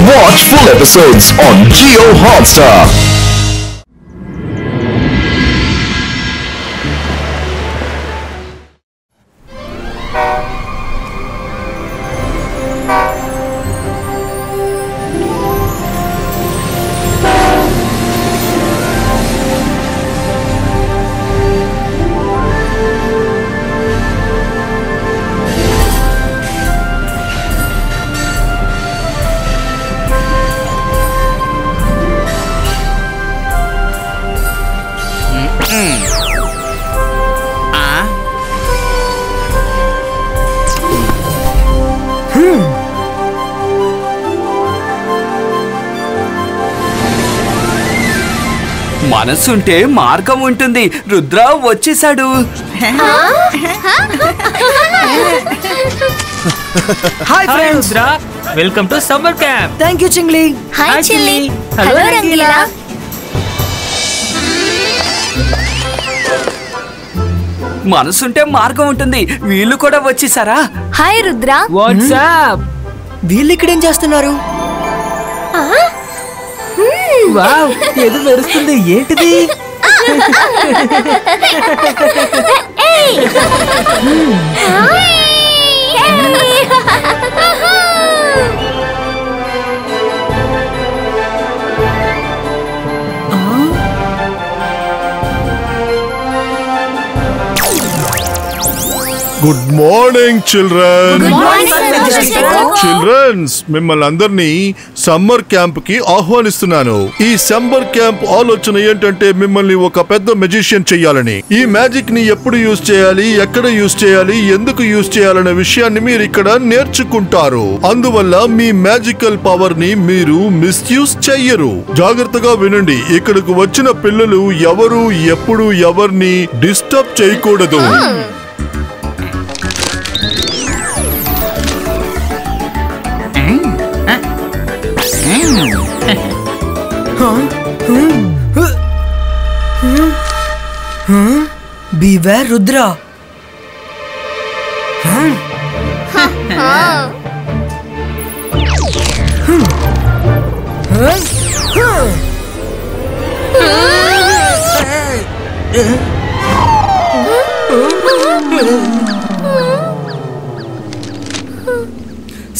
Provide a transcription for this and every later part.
Watch full episodes on Jio Hotstar. మనసుంటే మార్గం ఉంటుంది. రుద్ర వచ్చేసాడు. Hi friends, Rudra welcome to summer camp. Thank you చింగ్లీ. హాయ్ చిల్లి. హలో రంగీలా. మనసుంటే మార్గం ఉంటుంది. వీళ్ళు కూడా వచ్చేసారా? హాయ్ రుద్ర. వాట్సాప్. వీళ్ళు ఇక్కడ ఏం చేస్తున్నారు? వావ్, ఏదో మెరుస్తుంది. ఏంటిది? Good morning children. Good morning childrens, మిమ్మల్ని అందరినీ సమ్మర్ క్యాంప్ కి ఆహ్వానిస్తున్నాను. ఈ సమ్మర్ క్యాంప్ ఆలోచన ఏంటంటే మిమ్మల్ని ఒక పెద్ద మెజిషియన్ చెయ్యాలని. ఈ మ్యాజిక్ ని ఎప్పుడు యూజ్ చేయాలి, ఎక్కడ యూజ్ చేయాలి, ఎందుకు యూజ్ చేయాలనే విషయాన్ని మీరు ఇక్కడ నేర్చుకుంటారు. అందువల్ల మీ మ్యాజికల్ పవర్ ని మీరు మిస్యూజ్ చెయ్యరు. జాగ్రత్తగా వినండి. ఇక్కడకు వచ్చిన పిల్లలు ఎవరు ఎప్పుడు ఎవరిని డిస్టర్బ్ చేయకూడదు. Beware Rudra.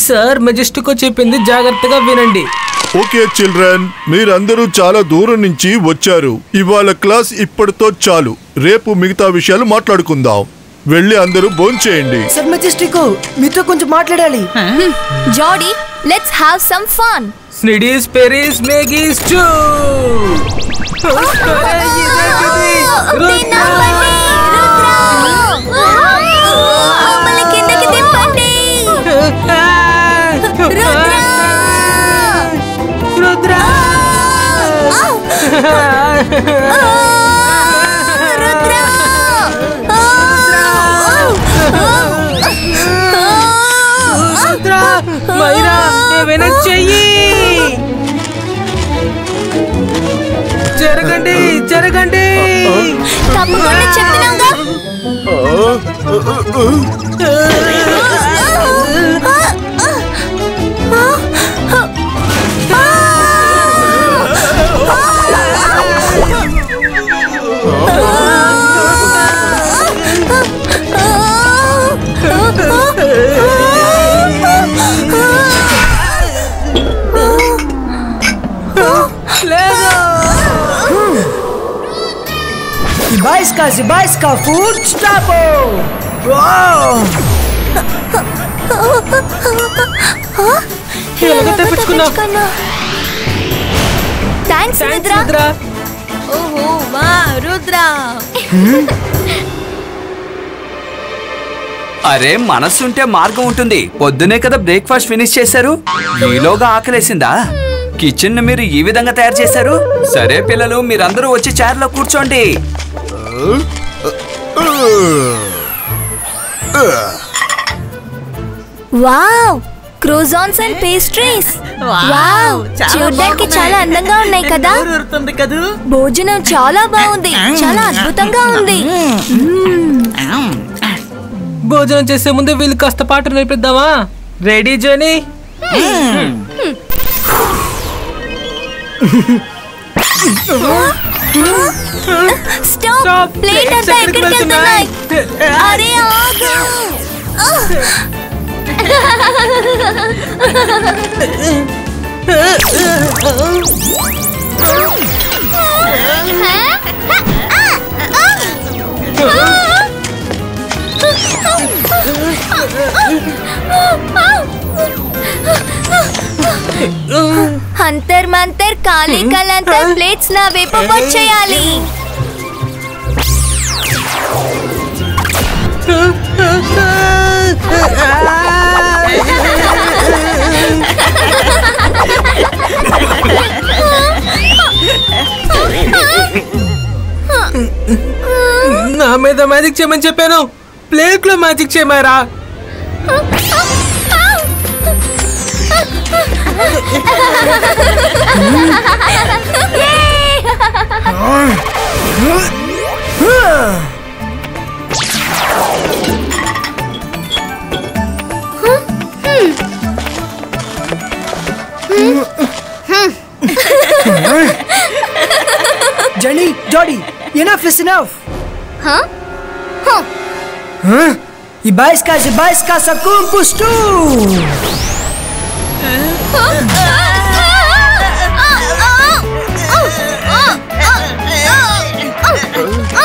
సార్ మెజెస్టిక్ చెప్పింది జాగ్రత్తగా వినండి. ఓకే చిల్డ్రన్, మీరందరూ చాలా దూరం నుంచి వచ్చారు. ఇవాళ క్లాస్ ఇప్పటితో చాలు. రేపు మిగతా విషయాలు మాట్లాడుకుందాం. వెళ్ళి అందరూ భోంచేయండి. సర్ మెజెస్టికో, మీతో కొంచెం మాట్లాడాలి. జాడీ, లెట్స్ హావ్ సమ్ ఫన్. స్నిడీస్ పెరీస్ మేగీస్ చూ. మైరా, ఏమైనా చెయ్యి. జరగండి జరగండి. తప్పకుండా చెప్తున్నాగా. Zibaiska food stop. Wow. ఎలాగో తప్పించుకున్నావు. థాంక్స్ రుద్ర. ఓహో వా రుద్ర. అరే, మనసుంటే మార్గం ఉంటుంది. పొద్దునే కదా బ్రేక్ఫాస్ట్ ఫినిష్ చేశారు. ఈలోగా ఆకలేసిందా? కిచెన్ ని మీరు ఈ విధంగా తయారు చేశారు. సరే పిల్లలు, మీరందరూ వచ్చి చైర్ లో కూర్చోండి. Wow, croissants and pastries. Wow, చూడడానికి చాలా అందంగా ఉన్నాయి కదా. భోజనం చాలా బాగుంది, చాలా అద్భుతంగా ఉంది. భోజనం చేసే ముందు వీళ్ళు కాస్త పాట నేర్పిద్దామా? రెడీ జోనీ? స్టాప్ ప్లేట్ అంతా ఎక్కడికి వెళ్తున్నాయి అరే ఆగు హంతర్ మంతర్ కాళీ కలంతర్ ప్లేట్స్ నా వైపు వచ్చేయాలి నా మీద మ్యాజిక్ చేయమని చెప్పాను ప్లేట్ లో magic చేయమారా Jenny, Jody, enough is enough. Huh? Ibaiska sakum pustu.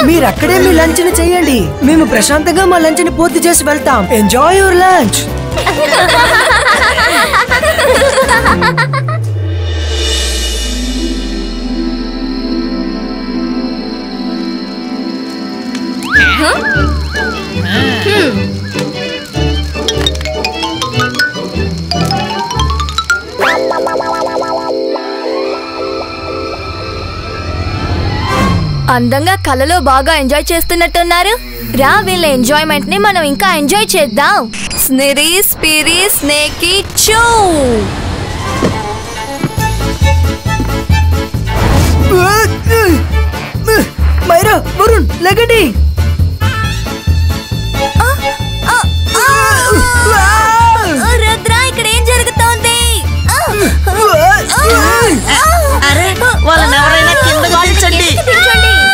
మీరు అక్కడే మీ లంచ్ ని చేయండి మేము ప్రశాంతంగా మా లంచ్ ని పూర్తి చేసి వెళ్తాం ఎంజాయ్ యువర్ లంచ్ అందంగా కలలో బాగా ఎంజాయ్ చేస్తున్నట్టున్నారు రా వీళ్ళ ఎంజాయ్మెంట్ ని మనం ఇంకా ఎంజాయ్ చేద్దాం స్నిరీ స్పిరీ స్నేకీ చూ మైరా వరుణ్ లగండి రుద్ర ఇక్కడ ఏం జరుగుతోంది అరే వాళ్ళని ఎవరైనా కిందకు దించండి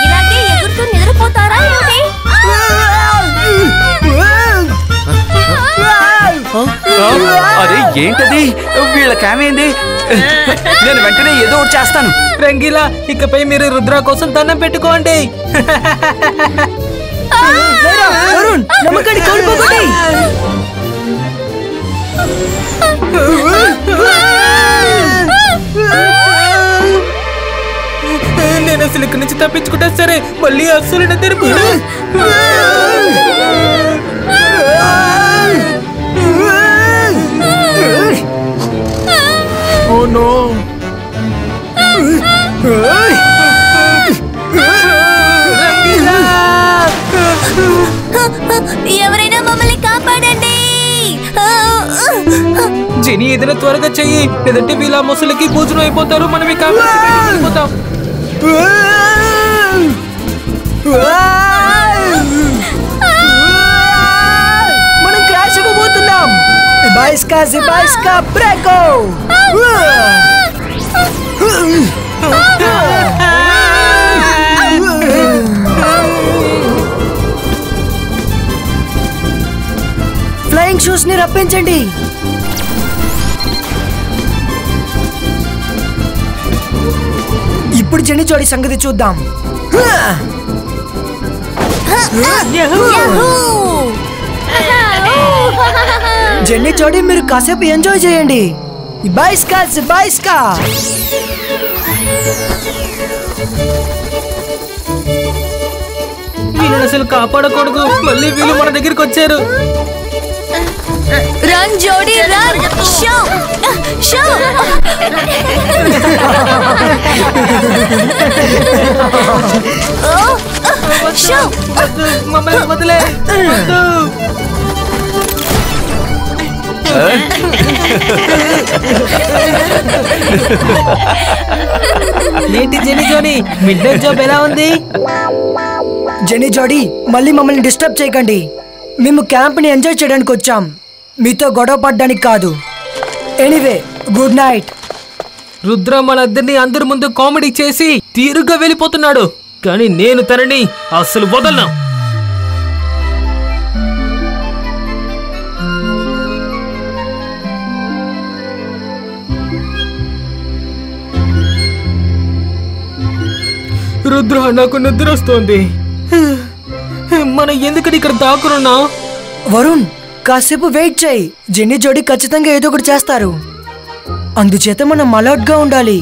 ఇలాగే ఎగురుతూ నిద్రపోతారా ఏంటి అరే ఏంటది వీళ్ళకేమైంది నేను వెంటనే ఏదో ఒకటి చేస్తాను రంగీలా ఇకపై మీరు రుద్ర కోసం దండం పెట్టుకోండి మైరా వరుణ్ నమ్మకాన్ని కోల్పోకండి నేను అసలు ఇక్కడి నుంచి తప్పించుకుంటా సరే మళ్ళీ అస్సలు నిద్రపో Oh no! ఎవరైనా మమ్మల్ని కాపాడండి జెనీ ఏదైనా త్వరగా చెయ్యి లేదంటే వీళ్ళ ముసలికి భోజనం అయిపోతారు మనం ఈ అయిపోతాం మనం క్రాష్ అవ్వబోతున్నాం Ibaiska బ్రేకో ఫ్లయింగ్ షూస్ ని రప్పించండి ఇప్పుడు జెనీ చోడి సంగతి చూద్దాం జెన్నీ చోడి మీరు కాసేపు ఎంజాయ్ చేయండి ఇబాయిస్కా వీళ్ళని అసలు కాపాడకూడదు మళ్ళీ వీళ్ళు మన దగ్గరికి వచ్చారు రన్ జోడీ రన్ షో షో షో మమ్మల్ని వదిలే ఏంటి జెనీ జోని మిడ్ నైట్ జాబ్ ఎలా ఉంది జెనీ జోడీ మళ్ళీ మమ్మల్ని డిస్టర్బ్ చేయకండి మేము క్యాంప్ ని ఎంజాయ్ చేయడానికి వచ్చాం మీతో గొడవ పడ్డానికి కాదు ఎనీవే గుడ్ నైట్ రుద్ర మనందరినీ అందరి ముందు కామెడీ చేసి తీరుగా వెళ్ళిపోతున్నాడు. కానీ నేను తనని అస్సలు వదలను. రుద్ర, నాకు నిద్ర వస్తోంది. మనం ఎందుకని ఇక్కడ దాక్కున్నా? వరుణ్, కాసేపు వెయిట్ చేయి. జెన్నీ జోడి ఖచ్చితంగా ఏదో ఒకటి చేస్తారు. అందుచేత మనం అలర్ట్ గా ఉండాలి.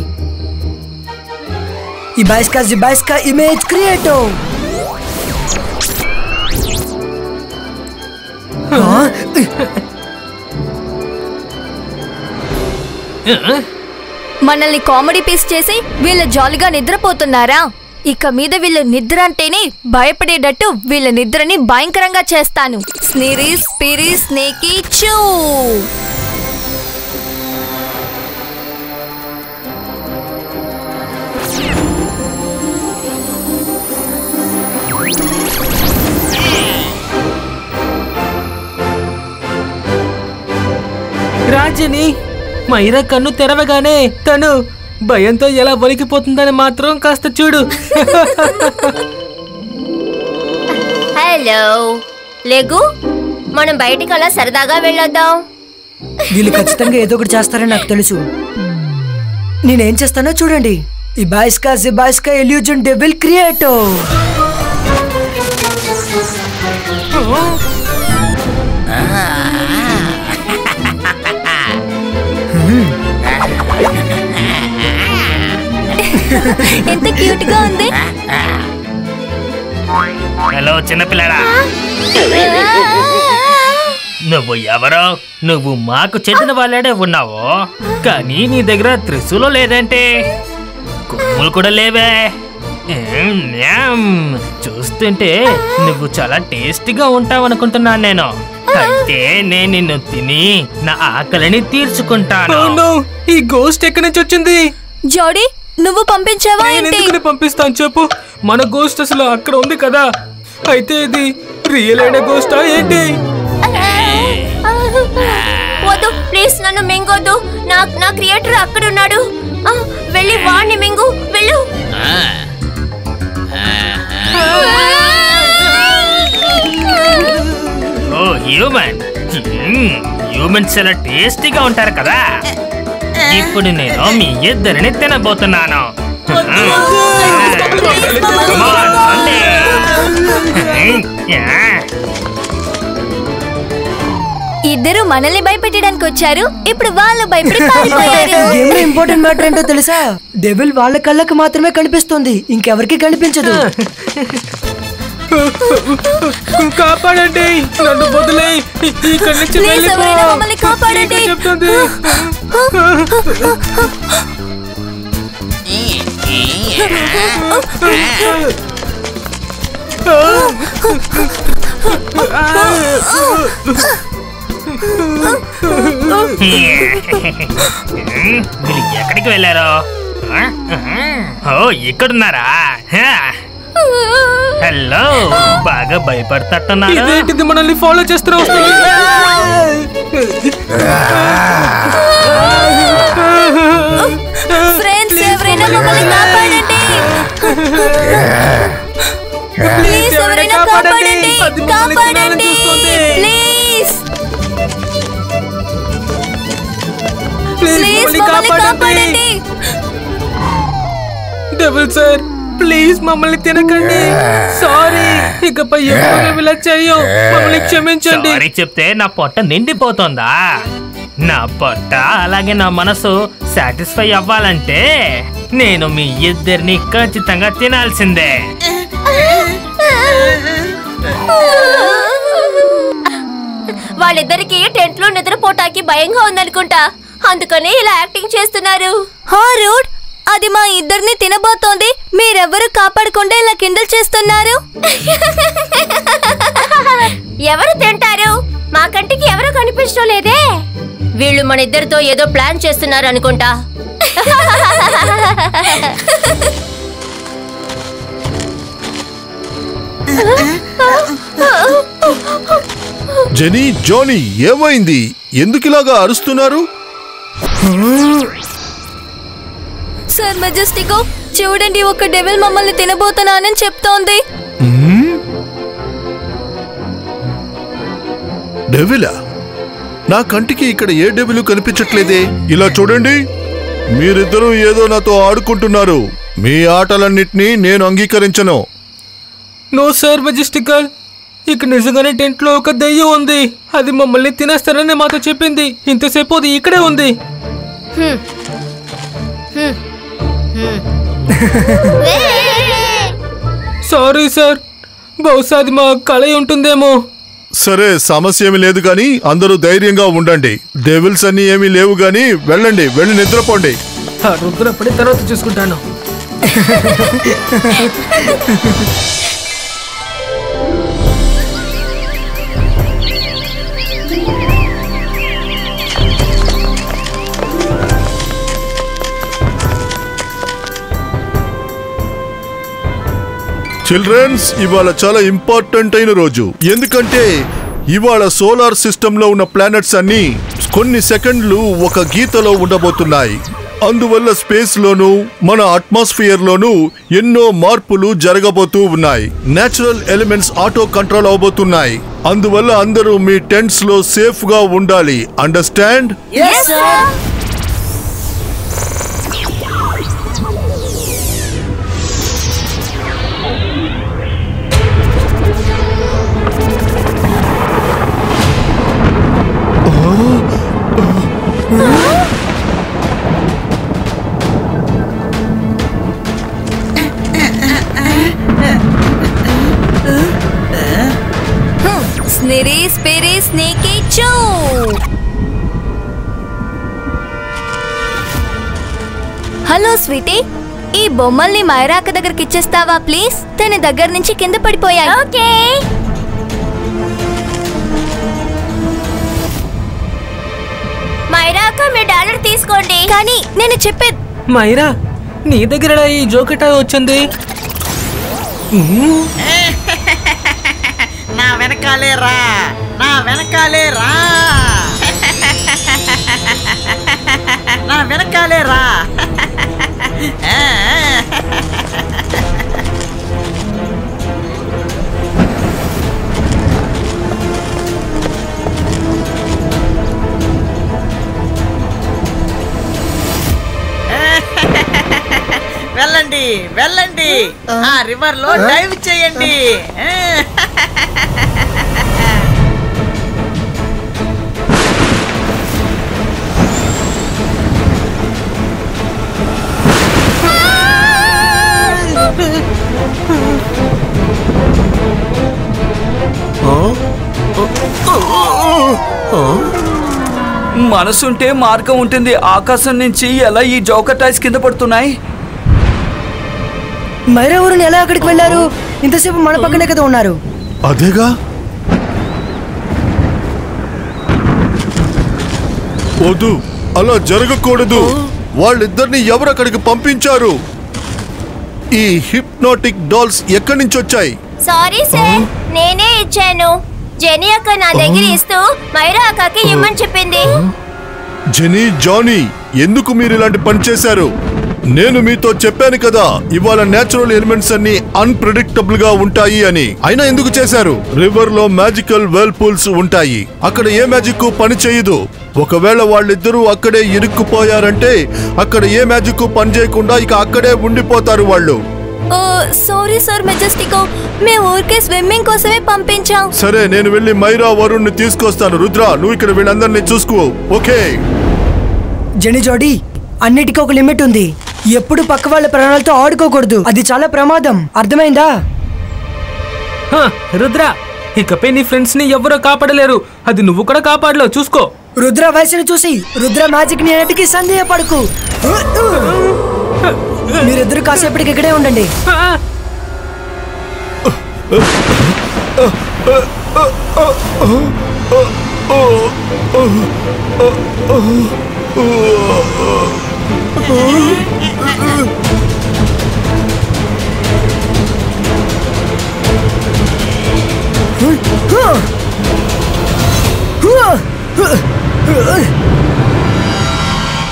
ఇబాయిస్కా ఇమేజ్ క్రియేటో. మనల్ని కామెడీ పీస్ చేసి వీళ్ళ జాలీగా నిద్రపోతున్నారా? ఇక మీద వీళ్ళ నిద్ర అంటేనే భయపడేటట్టు వీళ్ళ నిద్రని భయంకరంగా చేస్తాను. స్నిరీ స్పిరీ స్నేకీ చూ. రాజని మైరా కన్ను తెరవగానే తను భయంతో ఎలా వణికిపోతుందని మాత్రం కాస్త చూడు. హలో లేగు, మనం బయటికి అలా సరదాగా వెళ్ళొద్దాం. వీళ్ళు ఖచ్చితంగా ఏదో ఒకటి చేస్తారని నాకు తెలుసు. నేనేం చేస్తానో చూడండి. ఇబాయిస్కా ఇల్యూజన్ డెవిల్ క్రియేటో. ఎంత క్యూట్ గా ఉంది. హలో చిన్నపిల్లడా, నువ్వు ఎవరో? నువ్వు మాకు చెందిన వాళ్ళడే ఉన్నావు, కానీ నీ దగ్గర త్రిశూలం లేదంటే, కొమ్ములు కూడా లేవే. చూస్తుంటే నువ్వు చాలా టేస్టీగా ఉంటావు అనుకుంటున్నాను నేను. అయితే నేను నిన్ను తిని నా ఆకలిని తీర్చుకుంటాను. ఈ గోస్ట్ ఎక్కడి నుంచి వచ్చింది? జోడీ, నువ్వు పంపించావా ఏంటి? పంపిస్తాను చెప్పు. మన గోస్ట్ అసలు అక్కడ ఉంది కదా. అయితే ఇది రియల్ అయిన గోస్టా ఏంటి? వద్దు ప్లీజ్, నన్ను మింగొద్దు. నా క్రియేటర్ అక్కడ ఉన్నాడు. వెళ్ళి వాడిని మింగు, వెళ్ళు. ఓ హ్యూమన్స్ చాలా టేస్టీగా ఉంటారు కదా. ఇప్పుడు నేను మీ ఇద్దరిని తినబోతున్నాను. ఇద్దరు మనల్ని భయపెట్టడానికి వచ్చారు. ఇప్పుడు వాళ్ళు భయపడి పారిపోయారు. ఇంపార్టెంట్ మ్యాటర్ ఏంటో తెలుసా? డెవిల్ వాళ్ళ కళ్ళకు మాత్రమే కనిపిస్తుంది, ఇంకెవరికి కనిపించదు. కాపాడండి, నన్ను వదిలే. ఇక్కడి నుంచి మమ్మల్ని కాపాడండి. చెప్తుంది. వీళ్ళు ఎక్కడికి వెళ్ళారో? ఓ ఇక్కడున్నారా? హలో, బాగా భయపడతట్టున్నారు. ఇదేంటిది, మనల్ని ఫాలో చేస్తున్నా? ఫ్రెండ్స్, ఎవరైనా మమ్మల్ని కాపాడండి. ప్లీజ్ ఎవరైనా కాపాడండి, కాపాడండి ప్లీజ్. ప్లీజ్ మమ్మల్ని కాపాడండి. డెవిల్ సార్, ప్లీజ్ మమ్మల్ని తినకండి. సారీ, ఇకపై ఎప్పుడు ఇలా చెయ్యం. మమ్మల్ని క్షమించండి. సారీ చెప్తే నా పొట్ట నిండిపోతుందా? నా పొట్ట అలాగే నా మనసు సాటిస్ఫై అవ్వాలంటే నేను మీ ఇద్దరిని ఖచ్చితంగా తినాల్సిందే. వాళ్ళిద్దరికి టెంట్ లో నిద్రపోటానికి భయంగా ఉందనుకుంటా, అందుకని ఇలా యాక్టింగ్ చేస్తున్నారు. రూడ్, అది మా ఇద్దరిని తినబోతోంది. మీరెవ్వరూ కాపాడకుండా ఇలా కిండల్ చేస్తున్నారు. ఎవరు తింటారు? మా కంటికి ఎవరు కనిపించడం లేదే. వీళ్ళు మన ఇద్దరితో ఏదో ప్లాన్ చేస్తున్నారు అనుకుంటా. జెనీ, జోనీ, ఏమైంది? ఎందుకు ఇలాగా అరుస్తున్నారు? సార్ మెజెస్టికో, చూడండి ఒక డెవిల్ మమ్మల్ని తినబోతున్నానని చెప్తోంది. డెవిలా? నా కంటికి ఇక్కడ ఏ డెవిల్ కనిపించట్లేదే. ఇలా చూడండి, మీరిద్దరూ ఏదో నాతో ఆడుకుంటున్నారు. మీ ఆటలన్నిటినీ నేను అంగీకరించను. నో సార్ మెజెస్టికల్, ఇక నిజంగానే టెంట్ లో ఒక దెయ్యం ఉంది. అది మమ్మల్ని తినేస్తారని మాతో చెప్పింది. ఇంతసేపు అది ఇక్కడే ఉంది. సారీ సార్, బహుశా అది మా కళ ఉంటుందేమో. సరే, సమస్య ఏమీ లేదు కానీ అందరూ ధైర్యంగా ఉండండి. డెవిల్స్ అన్ని ఏమీ లేవు గాని వెళ్ళండి, వెళ్ళి నిద్రపోండి. రుద్రపడి తర్వాత చూసుకుంటాను. చిల్డ్రన్స్, ఇవాళ చాలా ఇంపార్టెంట్ అయిన రోజు. ఎందుకంటే ఇవాళ సోలార్ సిస్టమ్ లో ఉన్న ప్లానెట్స్ అన్ని కొన్ని సెకండ్లు ఒక గీతలో ఉండబోతున్నాయి. అందువల్ల స్పేస్ లోను మన అట్మాస్ఫియర్ లోను ఎన్నో మార్పులు జరగబోతూ ఉన్నాయి. నేచురల్ ఎలిమెంట్స్ ఆటో కంట్రోల్ అవబోతున్నాయి. అందువల్ల అందరూ మీ టెంట్స్ లో సేఫ్ గా ఉండాలి. అండర్స్టాండ్? స్నిరీస్ పిరీస్ స్నేకీ చూ. హలో స్వీటీ, ఈ బొమ్మల్ని మైరా అక్క దగ్గరికి ఇచ్చేస్తావా ప్లీజ్? తన దగ్గర నుంచి కింద పడిపోయాయి. ఓకే. మైరా అక్క, మీ డాలర్ తీసుకోండి. కానీ నేను చెప్పేది. మైరా, నీ దగ్గర ఈ జోకెట్ వచ్చింది. నా వెనకాలే రా, నా వెనకాలే రా, నా వెనకాలే రా. వెళ్ళండి, వెళ్ళండి, ఆ రివర్ లో డైవ్ చేయండి. మనసుంటే మార్గం ఉంటుంది. ఆకాశం నుంచి ఎలా ఈ జోకర్ టాయ్స్ కింద పడుతున్నాయి? మైరా ఊరిని ఎలా అక్కడికి వెళ్ళారు? ఇంతసేపు మన పక్కనే కదా ఉన్నారు. అదేగా. వద్దు, అలా జరగకూడదు. వాళ్ళిద్దరిని ఎవరు అక్కడికి పంపించారు? ఈ హిప్నోటిక్ డాల్స్ ఎక్కడి నుంచి వచ్చాయి? సారీ సార్, నేనే ఇచ్చాను. జెనీ అక్క నా దగ్గర ఇస్తూ మైరా అక్కకి ఇమ్మని చెప్పింది. జెనీ, జానీ, ఎందుకు మీరు ఇలాంటి పని చేశారు? నేను మీతో చెప్పాను కదా, ఇవాళ నేచురల్ ఎలిమెంట్స్ అన్ని అన్ప్రెడిక్టబుల్ గా ఉంటాయి అని. అయినా ఎందుకు చేశారు? రివర్ లో మ్యాజికల్ వెల్ పూల్స్ ఉంటాయి. అక్కడ ఏ మ్యాజిక్ పని చేయదు. ఒకవేళ వాళ్ళిద్దరూ అక్కడే ఇరుక్కుపోయారంటే అక్కడ ఏ మ్యాజిక్ పని చేయకుండా ఇక అక్కడే ఉండిపోతారు వాళ్ళు. సారీ సార్ మెజెస్టికో, మేము ఊరికే స్విమ్మింగ్ కోసమే పంపించాం. సరే, నేను వెళ్ళి మైరా వరుణ్ ని తీసుకొస్తాను. రుద్ర, నువ్వు ఇక్కడ వీళ్ళందరినీ చూసుకో. ఓకే? జెనీ, జోడీ, అన్నిటికీ ఒక లిమిట్ ఉంది. ఎప్పుడు పక్క వాళ్ళ ప్రాణాలతో ఆడుకోకూడదు. అది చాలా ప్రమాదం. అర్థమైందా? రుద్ర, ఇకపై నీ ఫ్రెండ్స్ ని ఎవరో కాపాడలేరు. అది నువ్వు కూడా కాపాడలేవు. చూసుకో. రుద్ర వయసును చూసి రుద్ర మ్యాజిక్ ని అన్నిటికీ సందేహపడకు. మీరిద్దరు కాసేపటికి ఇక్కడే ఉండండి.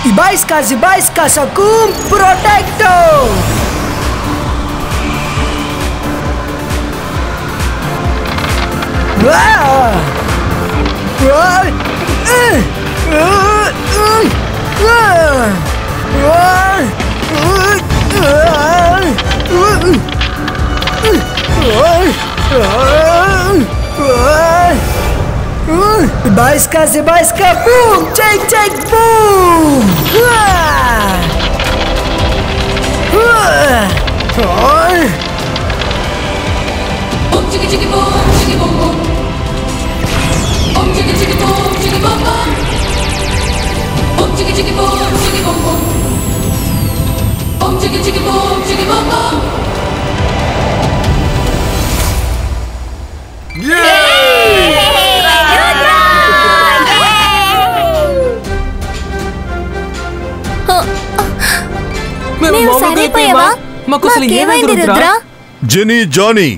ఈ boys Zibaiska Sakum Protecto! Zibaiska, boom! Take, boom! Jenny, Johnny,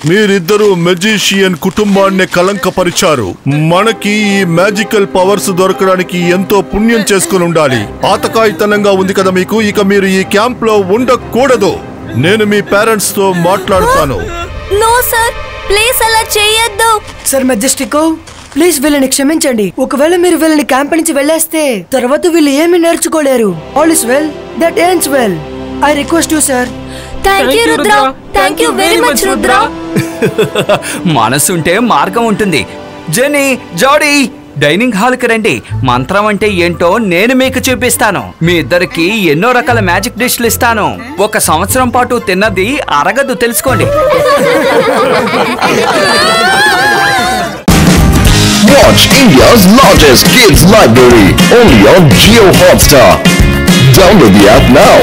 మీరిద్దరూ మెజిషియన్ కుటుంబాన్ని కలంకపరిచారు. మనకి ఈ మ్యాజికల్ పవర్స్ దొరకడానికి ఎంతో పుణ్యం చేసుకుని ఉండాలి. ఆతకాయితనంగా ఉంది కదా మీకు. ఇక మీరు ఈ క్యాంప్ లో ఉండకూడదు. నేను మీ పేరెంట్స్ తో మాట్లాడుతాను. నో సార్, ప్లీజ్ అలా చేయొద్దు. సార్ మెజెస్టికో, ప్లీజ్ వీళ్ళని క్షమించండి. ఒకవేళ మీరు వీళ్ళని క్యాంప్ నుంచి వెళ్ళేస్తే తర్వాత వీళ్ళు ఏమీ నేర్చుకోలేరు. All is well that ends well. I request you sir. Thank you Rudra. Thank you very much Rudra. మనసుంటే మార్గం ఉంటుంది. జెనీ, జాడీ, డైనింగ్ హాల్ కి రండి. మంత్రం అంటే ఏంటో నేను మీకు చూపిస్తాను. మీ ఇద్దరికి ఎన్నో రకాల మ్యాజిక్ డిష్లు ఇస్తాను. 1 సంవత్సరం పాటు తిన్నది అరగదు, తెలుసుకోండి. Watch India's largest kids library only on Jio Hotstar. Download the app now.